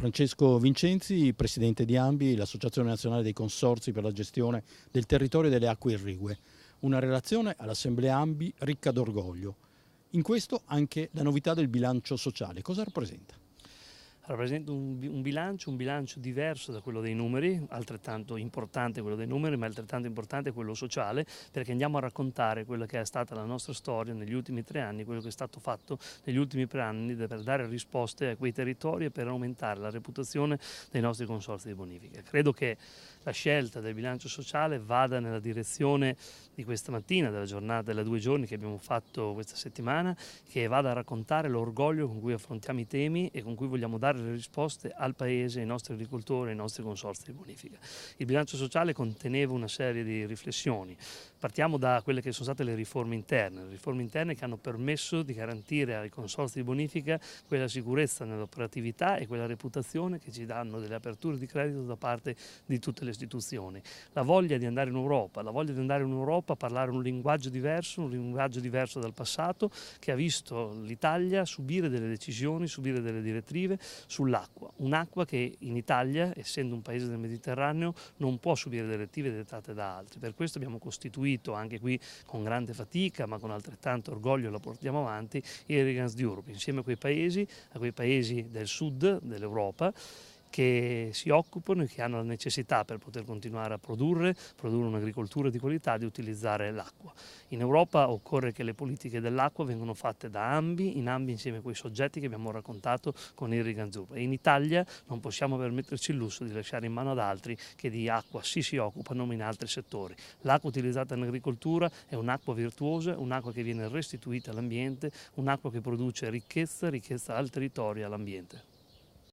Francesco Vincenzi, presidente di ANBI, l'Associazione Nazionale dei Consorzi per la gestione del territorio e delle acque irrigue. Una relazione all'Assemblea ANBI ricca d'orgoglio. In questo anche la novità del bilancio sociale. Cosa rappresenta? Rappresenta un bilancio diverso da quello dei numeri, altrettanto importante quello dei numeri, ma altrettanto importante quello sociale, perché andiamo a raccontare quella che è stata la nostra storia negli ultimi 3 anni, quello che è stato fatto negli ultimi 3 anni per dare risposte a quei territori e per aumentare la reputazione dei nostri consorzi di bonifica. Credo che la scelta del bilancio sociale vada nella direzione di questa mattina, della giornata, della 2 giorni che abbiamo fatto questa settimana, che vada a raccontare l'orgoglio con cui affrontiamo i temi e con cui vogliamo dare le risposte al Paese, ai nostri agricoltori, ai nostri consorzi di bonifica. Il bilancio sociale conteneva una serie di riflessioni. Partiamo da quelle che sono state le riforme interne che hanno permesso di garantire ai consorzi di bonifica quella sicurezza nell'operatività e quella reputazione che ci danno delle aperture di credito da parte di tutte le istituzioni. La voglia di andare in Europa, a parlare un linguaggio diverso dal passato, che ha visto l'Italia subire delle decisioni, subire delle direttive sull'acqua. Un'acqua che in Italia, essendo un paese del Mediterraneo, non può subire direttive dettate da altri. Per questo abbiamo costituito, anche qui con grande fatica, ma con altrettanto orgoglio la portiamo avanti, Irrigants Europe, insieme a quei paesi del sud dell'Europa, che si occupano e che hanno la necessità per poter continuare a produrre un'agricoltura di qualità, di utilizzare l'acqua. In Europa occorre che le politiche dell'acqua vengano fatte da ANBI, insieme a quei soggetti che abbiamo raccontato con Irrigants Europe. E in Italia non possiamo permetterci il lusso di lasciare in mano ad altri che di acqua si occupano, ma in altri settori. L'acqua utilizzata in agricoltura è un'acqua virtuosa, un'acqua che viene restituita all'ambiente, un'acqua che produce ricchezza al territorio e all'ambiente.